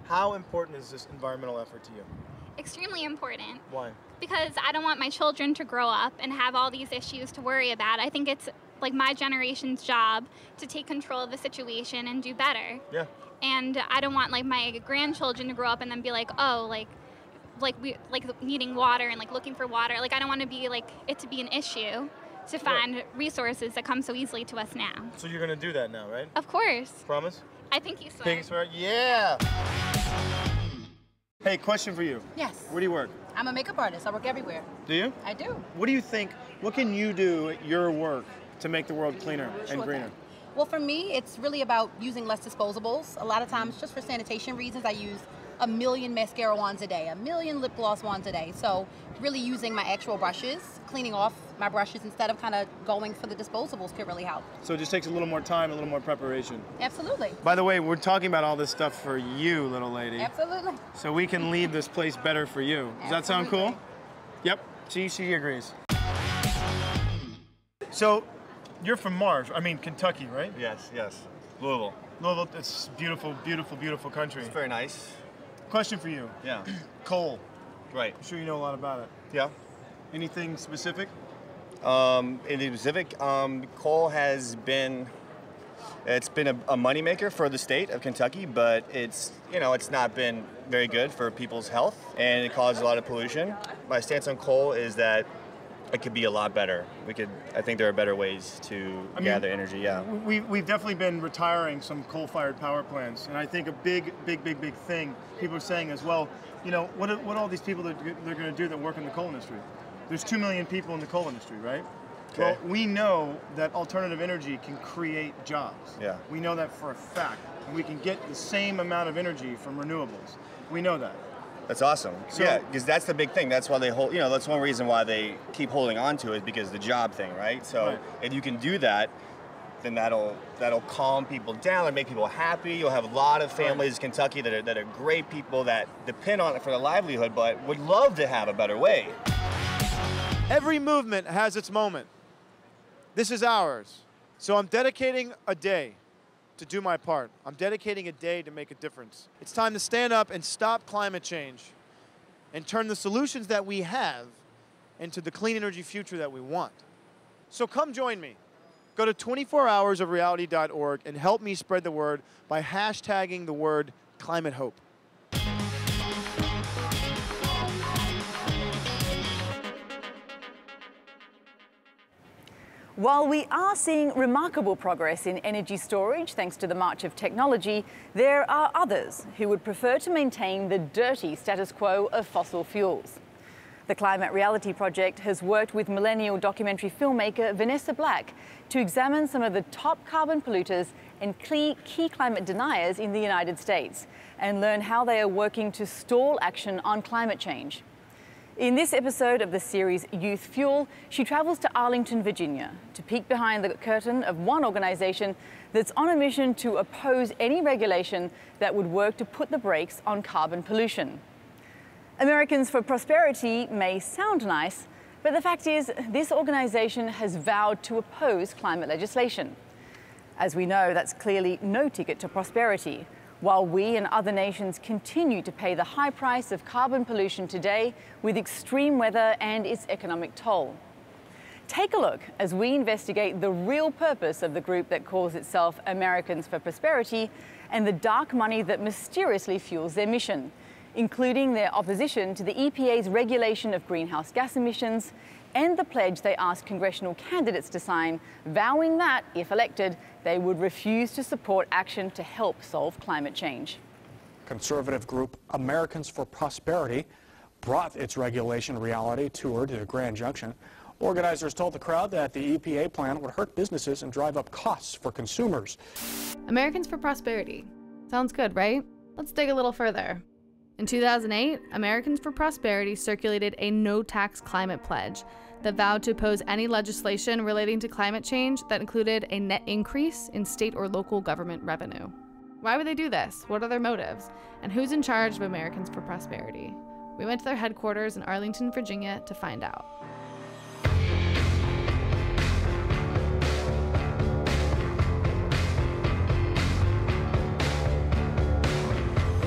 How important is this environmental effort to you? extremely important. Why? Because I don't want my children to grow up and have all these issues to worry about. I think it's like my generation's job to take control of the situation and do better. Yeah. And I don't want like my grandchildren to grow up and then be like, oh, like we needing water and like looking for water. Like I don't want to be like it to be an issue to find resources that come so easily to us now. So you're gonna do that now, right? Of course. Promise? I think you swear. Pinky swear? Yeah. Hey, question for you. Yes. Where do you work? I'm a makeup artist. I work everywhere. Do you? I do. What do you think? What can you do at your work to make the world cleaner and Sure greener? thing. Well, for me, it's really about using less disposables. A lot of times, just for sanitation reasons, I use 1 million mascara wands a day, 1 million lip gloss wands a day. So really using my actual brushes, cleaning off my brushes instead of kind of going for the disposables could really help. So it just takes a little more time, a little more preparation. Absolutely. By the way, we're talking about all this stuff for you, little lady. Absolutely. So we can leave this place better for you. Does that sound cool? Yep. She agrees. So you're from Kentucky, right? Yes. Louisville. Louisville, it's beautiful, beautiful, beautiful country. It's very nice. Question for you. Yeah. Coal. Right. I'm sure you know a lot about it. Yeah. Anything specific? Anything specific? Coal has been, it's been a moneymaker for the state of Kentucky, but it's not been very good for people's health, and it causes a lot of pollution. My stance on coal is that it could be a lot better. I think there are better ways to gather energy, yeah. We've definitely been retiring some coal-fired power plants, and I think a big thing people are saying as well, what all these people they're going to do that work in the coal industry? There's 2 million people in the coal industry, right? Okay. Well, we know that alternative energy can create jobs. Yeah. We know that for a fact. And we can get the same amount of energy from renewables. We know that. That's awesome. Yeah, because that's the big thing. That's why they hold, that's one reason why they keep holding on to it, because the job thing, right? So if you can do that, then that'll calm people down and make people happy. You'll have a lot of families in Kentucky that are great people that depend on it for their livelihood, but would love to have a better way. Every movement has its moment. This is ours. So I'm dedicating a day to do my part. I'm dedicating a day to make a difference. It's time to stand up and stop climate change and turn the solutions that we have into the clean energy future that we want. So come join me. Go to 24hoursofreality.org and help me spread the word by hashtagging the word climate hope. While we are seeing remarkable progress in energy storage thanks to the march of technology, there are others who would prefer to maintain the dirty status quo of fossil fuels. The Climate Reality Project has worked with millennial documentary filmmaker Vanessa Black to examine some of the top carbon polluters and key climate deniers in the United States and learn how they are working to stall action on climate change. In this episode of the series Youth Fuel, she travels to Arlington, Virginia, to peek behind the curtain of one organization that's on a mission to oppose any regulation that would work to put the brakes on carbon pollution. Americans for Prosperity may sound nice, but the fact is this organization has vowed to oppose climate legislation. As we know, that's clearly no ticket to prosperity, while we and other nations continue to pay the high price of carbon pollution today with extreme weather and its economic toll. Take a look as we investigate the real purpose of the group that calls itself Americans for Prosperity and the dark money that mysteriously fuels their mission, including their opposition to the EPA's regulation of greenhouse gas emissions and the pledge they asked congressional candidates to sign, vowing that, if elected, they would refuse to support action to help solve climate change. Conservative group Americans for Prosperity brought its regulation reality tour to Grand Junction. Organizers told the crowd that the EPA plan would hurt businesses and drive up costs for consumers. Americans for Prosperity. Sounds good, right? Let's dig a little further. In 2008, Americans for Prosperity circulated a no-tax climate pledge that vowed to oppose any legislation relating to climate change that included a net increase in state or local government revenue. Why would they do this? What are their motives? And who's in charge of Americans for Prosperity? We went to their headquarters in Arlington, Virginia to find out.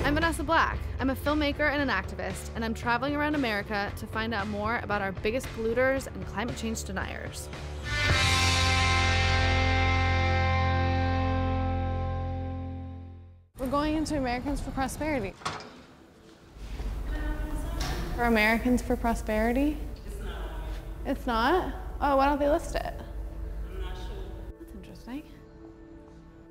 I'm Vanessa Black. I'm a filmmaker and an activist, and I'm traveling around America to find out more about our biggest polluters and climate change deniers. We're going into Americans for Prosperity. For Americans for Prosperity? It's not? Oh, why don't they list it? I'm not sure. That's interesting.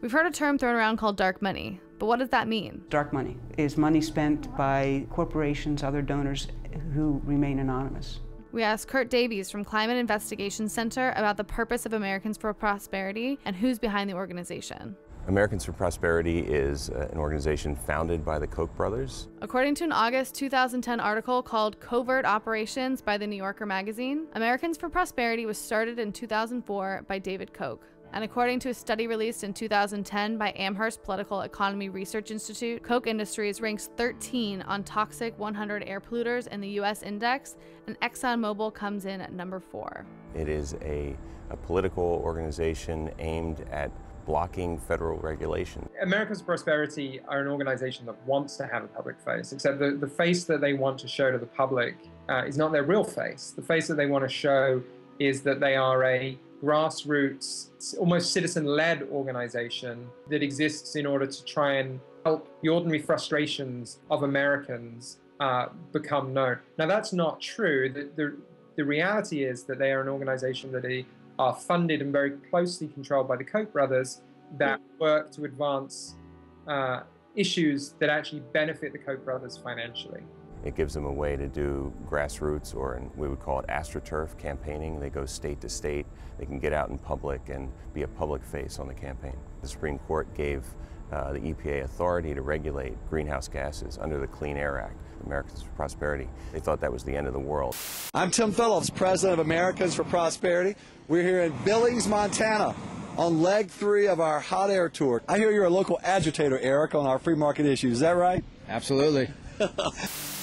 We've heard a term thrown around called dark money, but what does that mean? Dark money is money spent by corporations, other donors who remain anonymous. We asked Kurt Davies from Climate Investigation Center about the purpose of Americans for Prosperity and who's behind the organization. Americans for Prosperity is an organization founded by the Koch brothers. According to an August 2010 article called Covert Operations by the New Yorker magazine, Americans for Prosperity was started in 2004 by David Koch. And according to a study released in 2010 by Amherst Political Economy Research Institute, Koch Industries ranks 13 on toxic 100 air polluters in the U.S. index, and ExxonMobil comes in at number 4. It is a political organization aimed at blocking federal regulation. Americans for Prosperity are an organization that wants to have a public face, except the face that they want to show to the public is not their real face. The face that they want to show is that they are a grassroots, almost citizen-led organization that exists in order to try and help the ordinary frustrations of Americans become known. Now, that's not true. The reality is that they are an organization that are funded and very closely controlled by the Koch brothers that work to advance issues that actually benefit the Koch brothers financially. It gives them a way to do grassroots, or we would call it AstroTurf campaigning. They go state to state. They can get out in public and be a public face on the campaign. The Supreme Court gave the EPA authority to regulate greenhouse gases under the Clean Air Act. Americans for Prosperity, they thought that was the end of the world. I'm Tim Phillips, president of Americans for Prosperity. We're here in Billings, Montana, on leg 3 of our hot air tour. I hear you're a local agitator, Eric, on our free market issues. Is that right? Absolutely.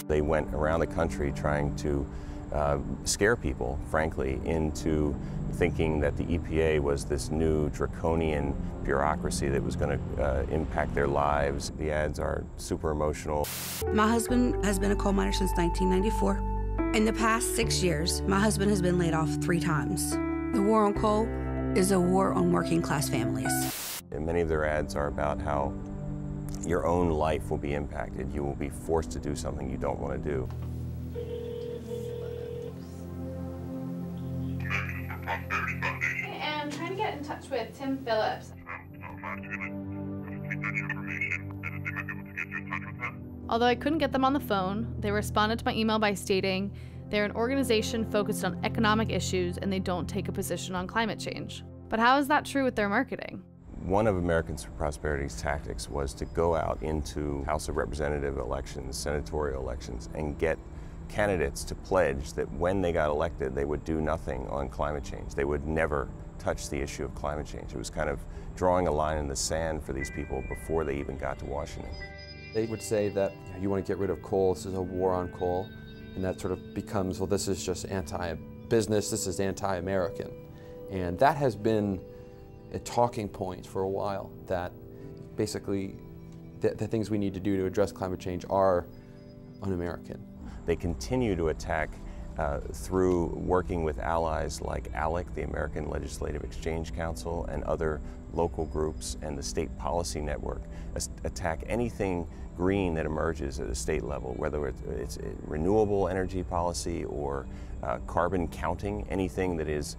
They went around the country trying to scare people, frankly, into thinking that the EPA was this new draconian bureaucracy that was going to impact their lives. The ads are super emotional. My husband has been a coal miner since 1994. In the past 6 years, my husband has been laid off 3 times. The war on coal is a war on working class families. And many of their ads are about how your own life will be impacted. You will be forced to do something you don't want to do. I'm trying to get in touch with Tim Phillips. Although I couldn't get them on the phone, they responded to my email by stating they're an organization focused on economic issues and they don't take a position on climate change. But how is that true with their marketing? One of Americans for Prosperity's tactics was to go out into House of Representative elections, senatorial elections, and get candidates to pledge that when they got elected, they would do nothing on climate change. They would never touch the issue of climate change. It was kind of drawing a line in the sand for these people before they even got to Washington. They would say that you want to get rid of coal, this is a war on coal, and that sort of becomes, well, this is just anti-business, this is anti-American. And that has been a talking point for a while, that basically the things we need to do to address climate change are un-American. They continue to attack through working with allies like ALEC, the American Legislative Exchange Council, and other local groups, and the State Policy Network, attack anything green that emerges at a state level, whether it's renewable energy policy or carbon counting, anything that is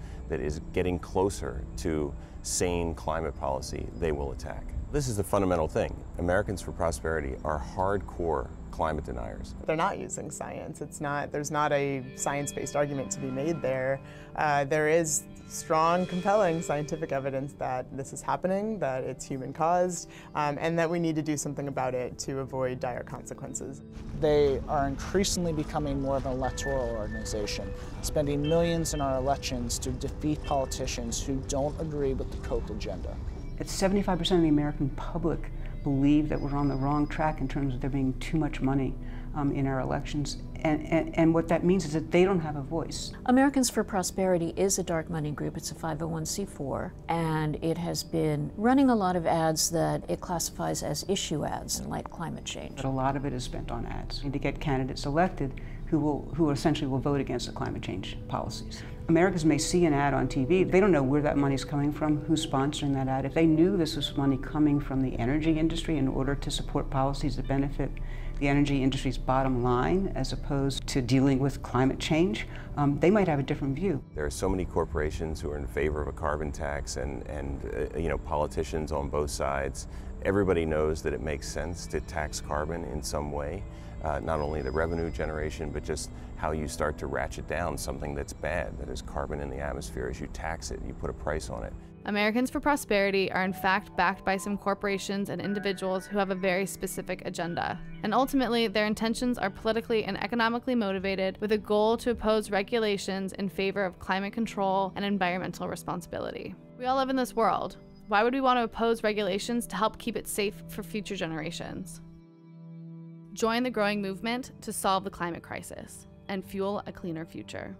getting closer to sane climate policy, they will attack. This is the fundamental thing. Americans for Prosperity are hardcore climate deniers. They're not using science. There's not a science-based argument to be made there. There is strong, compelling scientific evidence that this is happening, that it's human-caused, and that we need to do something about it to avoid dire consequences. They are increasingly becoming more of an electoral organization, spending millions in our elections to defeat politicians who don't agree with the Koch agenda. It's 75% of the American public believe that we're on the wrong track in terms of there being too much money in our elections, And what that means is that they don't have a voice. Americans for Prosperity is a dark money group. It's a 501c4, and it has been running a lot of ads that it classifies as issue ads, like climate change. But a lot of it is spent on ads and to get candidates elected who essentially will vote against the climate change policies. Americans may see an ad on TV. They don't know where that money's coming from, who's sponsoring that ad. If they knew this was money coming from the energy industry in order to support policies that benefit the energy industry's bottom line as opposed to dealing with climate change, they might have a different view. There are so many corporations who are in favor of a carbon tax and you know, politicians on both sides. Everybody knows that it makes sense to tax carbon in some way. Not only the revenue generation, but just how you start to ratchet down something that's bad, that is carbon in the atmosphere. As you tax it, you put a price on it. Americans for Prosperity are in fact backed by some corporations and individuals who have a very specific agenda. And ultimately, their intentions are politically and economically motivated with a goal to oppose regulations in favor of climate control and environmental responsibility. We all live in this world. Why would we want to oppose regulations to help keep it safe for future generations? Join the growing movement to solve the climate crisis and fuel a cleaner future.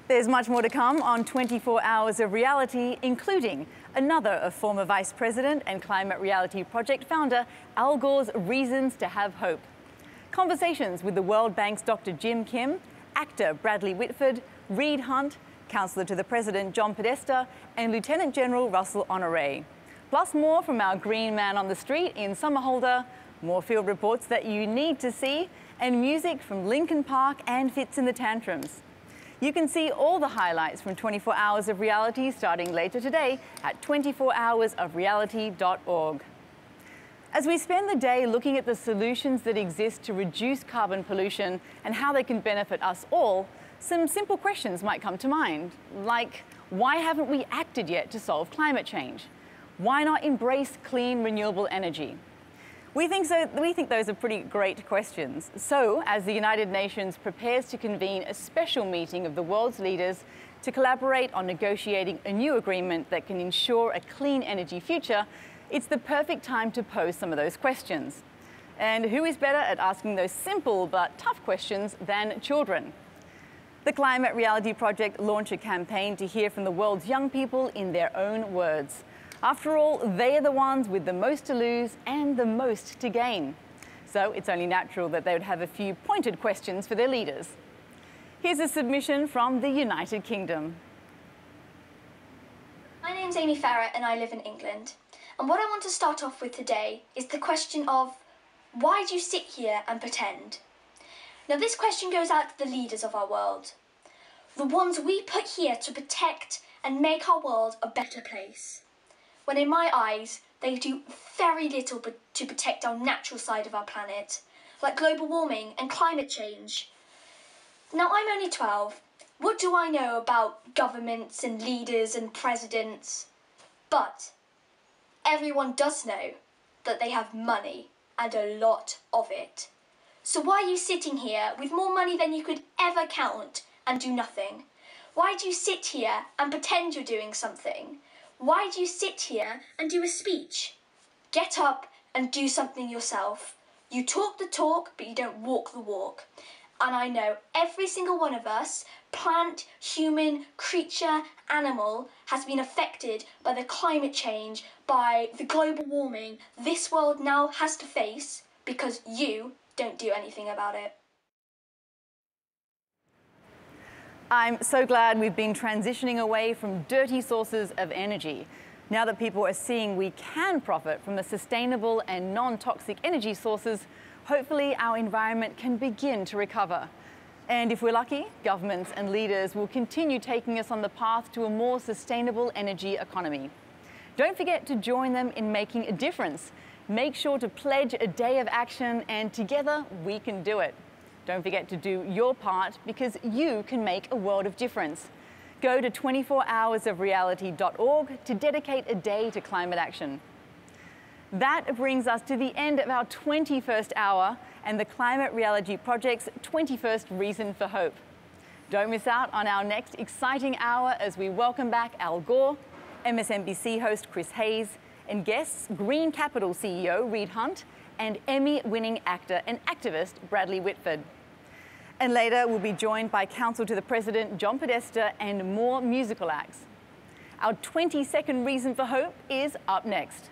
There's much more to come on 24 Hours of Reality, including another of former Vice President and Climate Reality Project founder Al Gore's reasons to have hope. Conversations with the World Bank's Dr. Jim Kim, actor Bradley Whitford, Reed Hundt, Counselor to the President John Podesta, and Lieutenant General Russell Honoré. Plus more from our green man on the street Ian Somerhalder, more field reports that you need to see, and music from Linkin Park and Fitz and the Tantrums. You can see all the highlights from 24 Hours of Reality starting later today at 24hoursofreality.org. As we spend the day looking at the solutions that exist to reduce carbon pollution and how they can benefit us all, some simple questions might come to mind, like why haven't we acted yet to solve climate change? Why not embrace clean, renewable energy? We think those are pretty great questions. So, as the United Nations prepares to convene a special meeting of the world's leaders to collaborate on negotiating a new agreement that can ensure a clean energy future, it's the perfect time to pose some of those questions. And who is better at asking those simple but tough questions than children? The Climate Reality Project launched a campaign to hear from the world's young people in their own words. After all, they are the ones with the most to lose and the most to gain. So it's only natural that they would have a few pointed questions for their leaders. Here's a submission from the United Kingdom. My name's Amy Farrett and I live in England. And what I want to start off with today is the question of, why do you sit here and pretend? Now this question goes out to the leaders of our world. The ones we put here to protect and make our world a better place. When in my eyes, they do very little to protect our natural side of our planet, like global warming and climate change. Now I'm only 12. What do I know about governments and leaders and presidents? But everyone does know that they have money, and a lot of it. So why are you sitting here with more money than you could ever count and do nothing? Why do you sit here and pretend you're doing something? Why do you sit here and do a speech? Get up and do something yourself. You talk the talk, but you don't walk the walk. And I know every single one of us, plant, human, creature, animal, has been affected by the climate change, by the global warming this world now has to face because you don't do anything about it. I'm so glad we've been transitioning away from dirty sources of energy. Now that people are seeing we can profit from the sustainable and non-toxic energy sources, hopefully our environment can begin to recover. And if we're lucky, governments and leaders will continue taking us on the path to a more sustainable energy economy. Don't forget to join them in making a difference. Make sure to pledge a day of action, and together we can do it. Don't forget to do your part, because you can make a world of difference. Go to 24hoursofreality.org to dedicate a day to climate action. That brings us to the end of our 21st hour and the Climate Reality Project's 21st Reason for Hope. Don't miss out on our next exciting hour as we welcome back Al Gore, MSNBC host Chris Hayes, and guests Green Capital CEO Reed Hundt and Emmy-winning actor and activist Bradley Whitford. And later, we'll be joined by Counsel to the President John Podesta and more musical acts. Our 20-second reason for hope is up next.